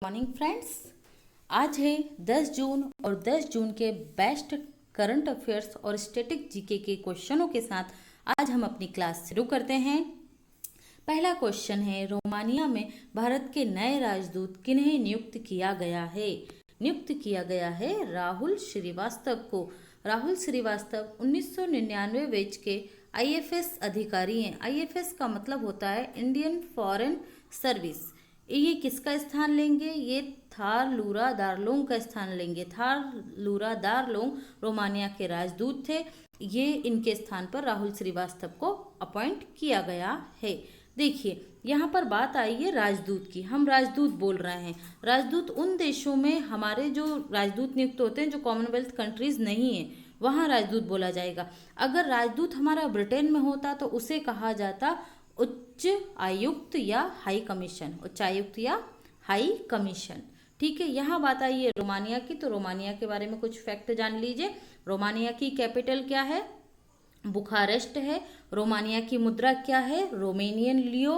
Morning friends, आज है 10 जून और 10 जून के बेस्ट करंट अफेयर्स और स्टैटिक जीके के क्वेश्चनों के साथ आज हम अपनी क्लास शुरू करते हैं। पहला क्वेश्चन है, रोमानिया में भारत के नए राजदूत किन्हें नियुक्त किया गया है? नियुक्त किया गया है राहुल श्रीवास्तव को। राहुल श्रीवास्तव 1999 बैच के आईएफएस अधिकारी हैं। आईएफएस का मतलब होता है इंडियन फॉरेन सर्विस। ये किसका स्थान लेंगे? ये थार लूरा दारलोंग का स्थान लेंगे। थार लूरा दारलोंग रोमानिया के राजदूत थे। ये इनके स्थान पर राहुल श्रीवास्तव को अपॉइंट किया गया है। देखिए, यहाँ पर बात आई है राजदूत की। हम राजदूत बोल रहे हैं। राजदूत उन देशों में हमारे जो राजदूत नियुक्त होते हैं जो कॉमनवेल्थ कंट्रीज नहीं है, वहाँ राजदूत बोला जाएगा। अगर राजदूत हमारा ब्रिटेन में होता तो उसे कहा जाता उच्च आयुक्त या हाई कमीशन। उच्च आयुक्त या हाई कमीशन। ठीक है, यहाँ बात आई है रोमानिया की, तो रोमानिया के बारे में कुछ फैक्ट जान लीजिए। रोमानिया की कैपिटल क्या है? बुखारेस्ट है। रोमानिया की मुद्रा क्या है? Romanian leu.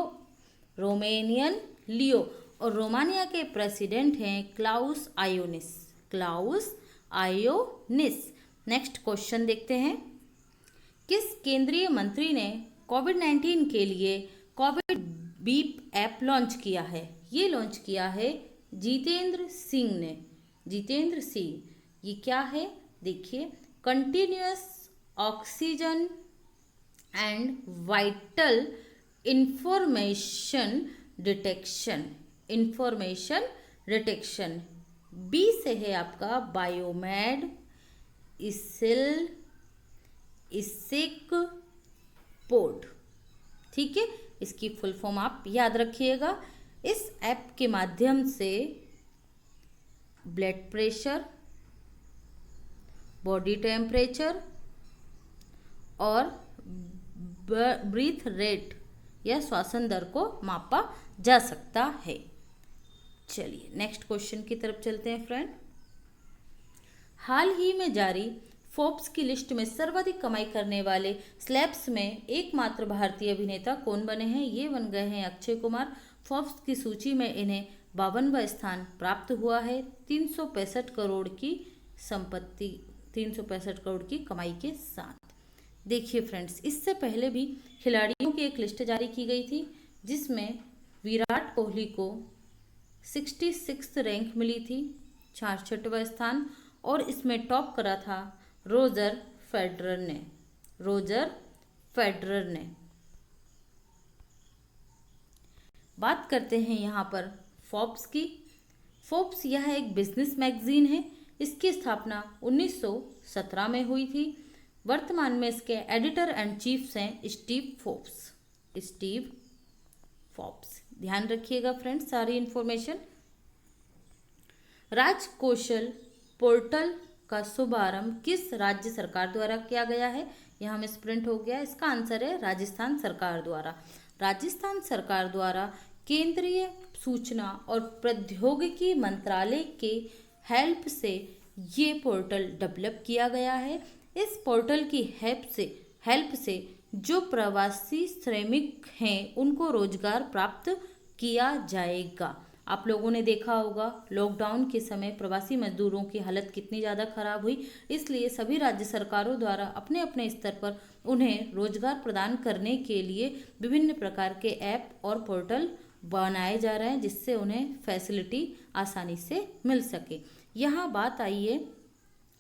Romanian leu. और रोमानिया के प्रेसिडेंट हैं Klaus Iohannis. Klaus Iohannis. Next question देखते हैं। किस केंद्रीय मंत्री ने कोविड-19 के लिए कोविड बीप ऐप लॉन्च किया है? ये लॉन्च किया है जितेंद्र सिंह ने। जितेंद्र सिंह। ये क्या है? देखिए, continuous oxygen and vital information detection. Information detection. B से है आपका बायोमेड, इसिल, इसिक पोर्ट। ठीक है, इसकी फुल फॉर्म आप याद रखिएगा। इस ऐप के माध्यम से ब्लड प्रेशर, बॉडी टेम्परेचर और ब्रीथ रेट या श्वसन दर को मापा जा सकता है। चलिए नेक्स्ट क्वेश्चन की तरफ चलते हैं फ्रेंड। हाल ही में जारी फोर्ब्स की लिस्ट में सर्वाधिक कमाई करने वाले स्लैब्स में एकमात्र भारतीय अभिनेता कौन बने हैं? ये बन गए हैं अक्षय कुमार। फोर्ब्स की सूची में इन्हें 52वां स्थान प्राप्त हुआ है। 365 करोड़ की संपत्ति, 365 करोड़ की कमाई के साथ। देखिए फ्रेंड्स, इससे पहले भी खिलाड़ियों की एक लिस्ट जारी की गई थी जिसमें विराट कोहली को 66 रैंक मिली थी, 66वां स्थान। और इसमें टॉप करा था रोजर फेडरर ने। रोजर फेडरर ने। बात करते हैं यहाँ पर फोर्ब्स की। फोर्ब्स यह एक बिजनेस मैगजीन है। इसकी स्थापना 1917 में हुई थी। वर्तमान में इसके एडिटर एंड चीफ्स हैं स्टीव फोर्ब्स। Steve Forbes. ध्यान रखिएगा फ्रेंड्स सारी इंफॉर्मेशन। राजकौशल पोर्टल का शुभारंभ किस राज्य सरकार द्वारा किया गया है? यहाँ में स्प्रिंट हो गया। इसका आंसर है राजस्थान सरकार द्वारा। राजस्थान सरकार द्वारा केंद्रीय सूचना और प्रौद्योगिकी मंत्रालय के हेल्प से ये पोर्टल डेवलप किया गया है। इस पोर्टल की हेल्प से जो प्रवासी श्रमिक हैं उनको रोजगार प्राप्त किया जाएगा। आप लोगों ने देखा होगा लॉकडाउन के समय प्रवासी मजदूरों की हालत कितनी ज़्यादा खराब हुई। इसलिए सभी राज्य सरकारों द्वारा अपने अपने स्तर पर उन्हें रोजगार प्रदान करने के लिए विभिन्न प्रकार के ऐप और पोर्टल बनाए जा रहे हैं जिससे उन्हें फैसिलिटी आसानी से मिल सके। यहाँ बात आई है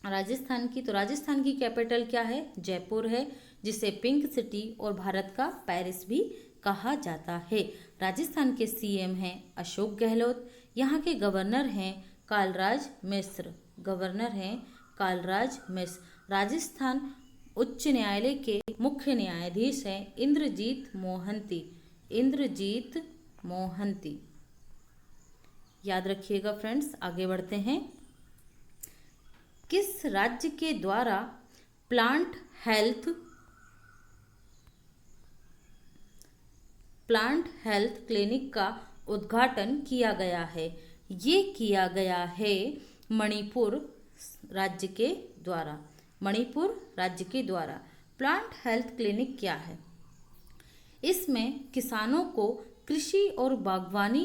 राजस्थान की, तो राजस्थान की कैपिटल क्या है? जयपुर है, जिसे पिंक सिटी और भारत का पेरिस भी कहा जाता है। राजस्थान के सीएम हैं अशोक गहलोत। यहाँ के गवर्नर हैं कालराज मिश्र। गवर्नर हैं कालराज मिश्र। राजस्थान उच्च न्यायालय के मुख्य न्यायाधीश हैं इंद्रजीत मोहंती। इंद्रजीत मोहंती। याद रखिएगा फ्रेंड्स। आगे बढ़ते हैं। किस राज्य के द्वारा प्लांट हेल्थ क्लिनिक का उद्घाटन किया गया है? ये किया गया है मणिपुर राज्य के द्वारा। मणिपुर राज्य के द्वारा। प्लांट हेल्थ क्लिनिक क्या है? इसमें किसानों को कृषि और बागवानी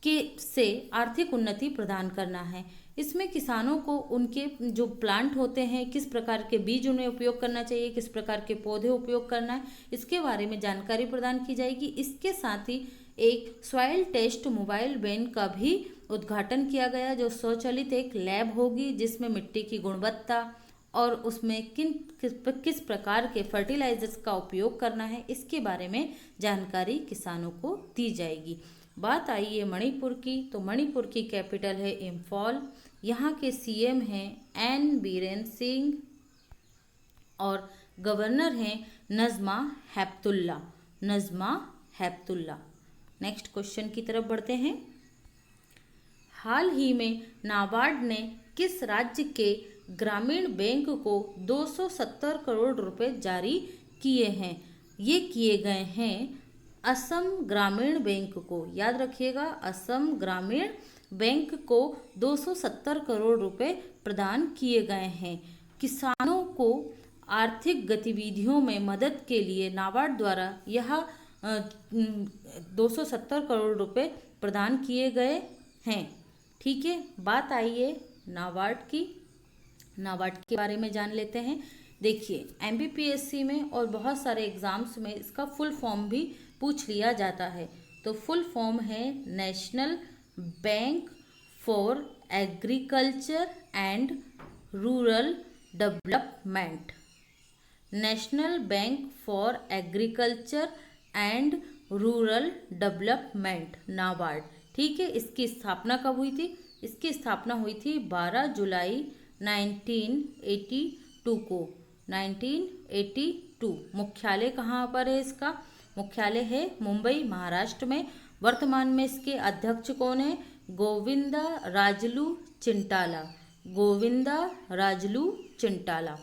के से आर्थिक उन्नति प्रदान करना है। इसमें किसानों को उनके जो प्लांट होते हैं किस प्रकार के बीज उन्हें उपयोग करना चाहिए, किस प्रकार के पौधे उपयोग करना है, इसके बारे में जानकारी प्रदान की जाएगी। इसके साथ ही एक सॉइल टेस्ट मोबाइल वैन का भी उद्घाटन किया गया, जो स्वचालित एक लैब होगी जिसमें मिट्टी की गुणवत्ता और उसमें किस प्रकार के फर्टिलाइजर्स का उपयोग करना है, इसके बारे में जानकारी किसानों को दी जाएगी। बात आई है मणिपुर की, तो मणिपुर की कैपिटल है इम्फॉल। यहाँ के सीएम हैं एन बीरेन सिंह और गवर्नर हैं नज़मा हेपतुल्ला। नेक्स्ट क्वेश्चन की तरफ बढ़ते हैं। हाल ही में नाबार्ड ने किस राज्य के ग्रामीण बैंक को 270 करोड़ रुपए जारी किए हैं? ये किए गए हैं असम ग्रामीण बैंक को। याद रखिएगा, असम ग्रामीण बैंक को 270 करोड़ रुपए प्रदान किए गए हैं। किसानों को आर्थिक गतिविधियों में मदद के लिए नाबार्ड द्वारा यह 270 करोड़ रुपए प्रदान किए गए हैं। ठीक है, बात आई है नाबार्ड की। नाबार्ड के बारे में जान लेते हैं। देखिए, एमपीपीएससी में और बहुत सारे एग्जाम्स में इसका फुल फॉर्म भी पूछ लिया जाता है। तो फुल फॉर्म है national bank for agriculture and rural development. National bank for agriculture and rural development, NABARD. ठीक है, इसकी स्थापना कब हुई थी? इसकी स्थापना हुई थी 12 जुलाई 1982 को। 1982। मुख्यालय कहाँ पर है इसका? मुख्यालय है मुंबई, महाराष्ट्र में। वर्तमान में इसके अध्यक्ष कौन है? गोविंदा राजुलू चिंटाला।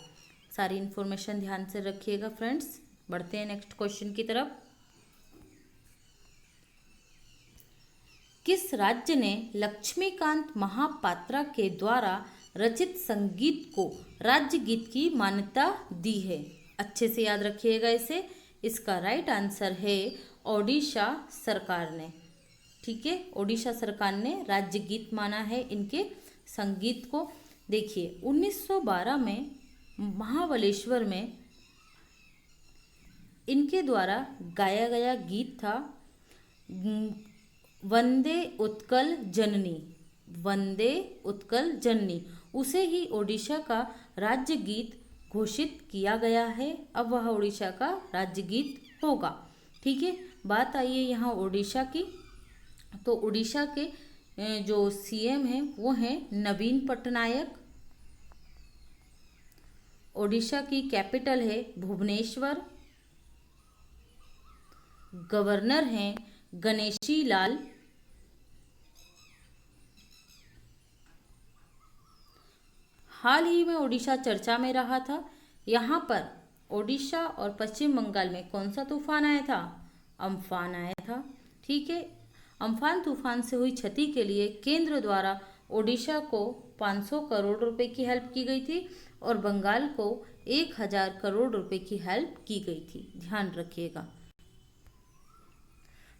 सारी इन्फॉर्मेशन ध्यान से रखिएगा फ्रेंड्स। बढ़ते हैं नेक्स्ट क्वेश्चन की तरफ। किस राज्य ने लक्ष्मीकांत महापात्रा के द्वारा रचित संगीत को राज्य गीत की मान्यता दी है? अच्छे से याद रखिएगा इसे। इसका राइट आंसर है ओडिशा सरकार ने। ठीक है, ओडिशा सरकार ने राज्य गीत माना है इनके संगीत को। देखिए, 1912 में महाबलेश्वर में इनके द्वारा गाया गया गीत था वंदे उत्कल जननी। उसे ही ओडिशा का राज्य गीत घोषित किया गया है। अब वह ओडिशा का राज्य गीत होगा। ठीक है, बात आई है यहाँ ओडिशा की। तो ओडिशा के जो सीएम हैं वो हैं नवीन पटनायक। ओडिशा की कैपिटल है भुवनेश्वर। गवर्नर हैं गणेशी लाल। हाल ही में ओडिशा चर्चा में रहा था। यहाँ पर ओडिशा और पश्चिम बंगाल में कौन सा तूफान आया था? अम्फान आया था। ठीक है, अम्फान तूफान से हुई क्षति के लिए केंद्र द्वारा ओडिशा को 500 करोड़ रुपए की हेल्प की गई थी और बंगाल को 1000 करोड़ रुपए की हेल्प की गई थी। ध्यान रखिएगा।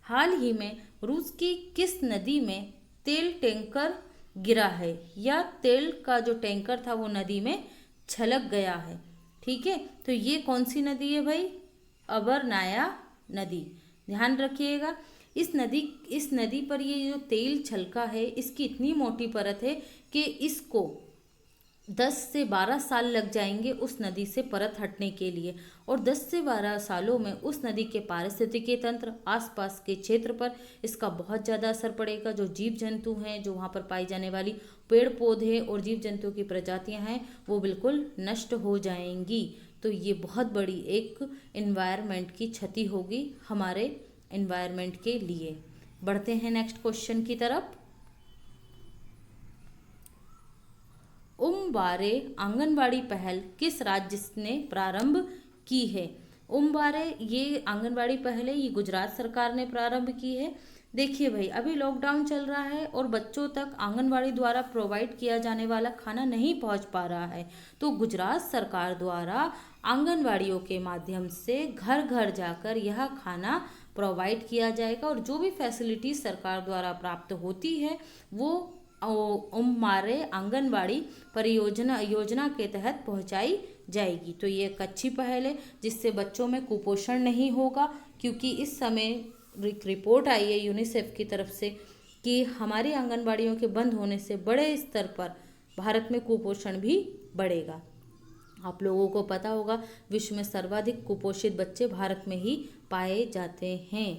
हाल ही में रूस की किस नदी में तेल टैंकर गिरा है, या तेल का जो टैंकर था वो नदी में छलक गया है? ठीक है, तो ये कौन सी नदी है भाई? अबरनाया नदी। ध्यान रखिएगा। इस नदी पर ये जो तेल छलका है, इसकी इतनी मोटी परत है कि इसको 10 से 12 साल लग जाएंगे उस नदी से परत हटने के लिए। और 10 से 12 सालों में उस नदी के पारिस्थितिकी तंत्र, आसपास के क्षेत्र पर इसका बहुत ज़्यादा असर पड़ेगा। जो जीव जंतु हैं, जो वहाँ पर पाई जाने वाली पेड़ पौधे और जीव जंतुओं की प्रजातियाँ हैं, वो बिल्कुल नष्ट हो जाएंगी। तो ये बहुत बड़ी एक इन्वायरमेंट की क्षति होगी हमारे इन्वायरमेंट के लिए। बढ़ते हैं नेक्स्ट क्वेश्चन की तरफ। उमबारे आंगनबाड़ी पहल किस राज्य ने प्रारंभ की है? उमबारे ये आंगनबाड़ी पहल है, ये गुजरात सरकार ने प्रारंभ की है। देखिए भाई, अभी लॉकडाउन चल रहा है और बच्चों तक आंगनबाड़ी द्वारा प्रोवाइड किया जाने वाला खाना नहीं पहुंच पा रहा है। तो गुजरात सरकार द्वारा आंगनबाड़ियों के माध्यम से घर घर जाकर यह खाना प्रोवाइड किया जाएगा और जो भी फैसिलिटी सरकार द्वारा प्राप्त होती है वो हमारे आंगनबाड़ी परियोजना योजना के तहत पहुंचाई जाएगी। तो ये एक अच्छी पहल है जिससे बच्चों में कुपोषण नहीं होगा, क्योंकि इस समय एक रिपोर्ट आई है यूनिसेफ की तरफ से कि हमारी आंगनबाड़ियों के बंद होने से बड़े स्तर पर भारत में कुपोषण भी बढ़ेगा। आप लोगों को पता होगा विश्व में सर्वाधिक कुपोषित बच्चे भारत में ही पाए जाते हैं।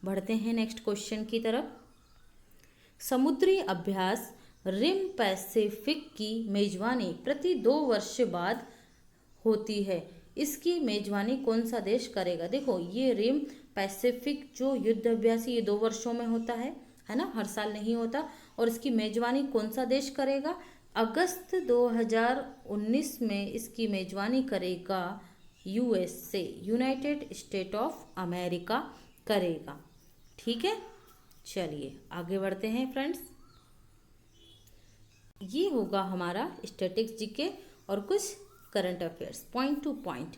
बढ़ते हैं नेक्स्ट क्वेश्चन की तरफ। समुद्री अभ्यास रिम पैसिफिक की मेजबानी प्रति 2 वर्ष बाद होती है। इसकी मेजबानी कौन सा देश करेगा? देखो ये रिम पैसिफिक जो युद्ध अभ्यास ये 2 वर्षों में होता है ना, हर साल नहीं होता। और इसकी मेजबानी कौन सा देश करेगा? अगस्त 2019 में इसकी मेजबानी करेगा USA, United state of America करेगा। ठीक है, चलिए आगे बढ़ते हैं फ्रेंड्स। ये होगा हमारा स्टैटिक्स जीके और कुछ current affairs point two point.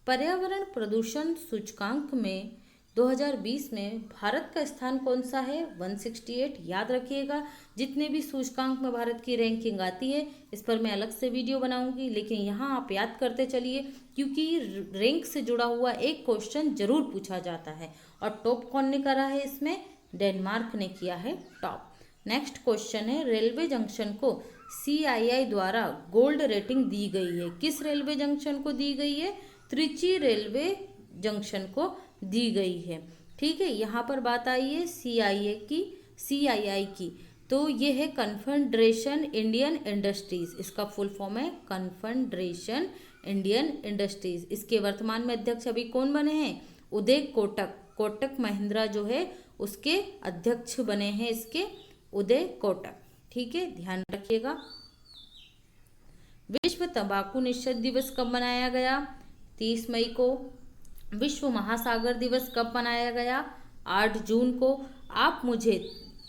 पर्यावरण प्रदूषण सूचकांक में 2020 में भारत का स्थान कौन सा है? 168। याद रखिएगा जितने भी सूचकांक में भारत की रैंकिंग आती है इस पर मैं अलग से वीडियो बनाऊंगी, लेकिन यहाँ आप याद करते चलिए क्योंकि रैंक से जुड़ा हुआ एक क्वेश्चन जरूर पूछा जाता है। और टॉप कौन ने करा है इसमें? डेनमार्क ने किया है टॉप। नेक्स्ट क्वेश्चन है, रेलवे जंक्शन को CII द्वारा गोल्ड रेटिंग दी गई है। किस रेलवे जंक्शन को दी गई है? त्रिची रेलवे जंक्शन को दी गई है। ठीक है, यहाँ पर बात आई है CII की, तो ये है कन्फेडरेशन इंडियन इंडस्ट्रीज, इसका फुल फॉर्म है कन्फेडरेशन इंडियन इंडस्ट्रीज। इसके वर्तमान में अध्यक्ष अभी कौन बने हैं? उदय कोटक, कोटक महिंद्रा जो है उसके अध्यक्ष बने हैं इसके उदय कोटक। ठीक है, ध्यान रखिएगा। विश्व तंबाकू निषेध दिवस कब मनाया गया? 30 मई को। विश्व महासागर दिवस कब मनाया गया? 8 जून को। आप मुझे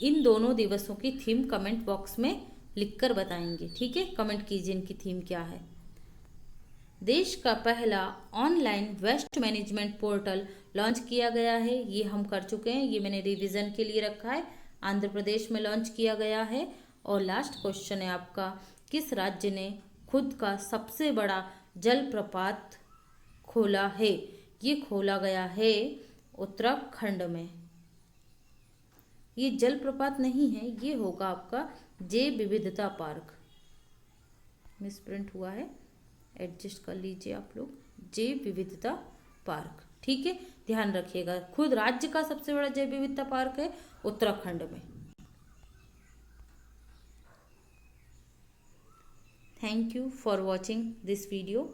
इन दोनों दिवसों की थीम कमेंट बॉक्स में लिखकर बताएंगे। ठीक है, कमेंट कीजिए इनकी थीम क्या है। देश का पहला online waste management portal launch किया गया है। ये हम कर चुके हैं, ये मैंने रिवीजन के लिए रखा है। आंध्र प्रदेश में लॉन्च किया गया है। और लास्ट क्वेश्चन है आपका, किस राज्य ने खुद का सबसे बड़ा जलप्रपात खोला है? ये खोला गया है उत्तराखंड में। ये जलप्रपात नहीं है, ये होगा आपका जैव विविधता पार्क। मिसप्रिंट हुआ है, एडजस्ट कर लीजिए आप लोग। जैव विविधता पार्क। ठीक है, ध्यान रखिएगा, खुद राज्य का सबसे बड़ा जैव विविधता पार्क है उत्तराखंड में। Thank you for watching this video.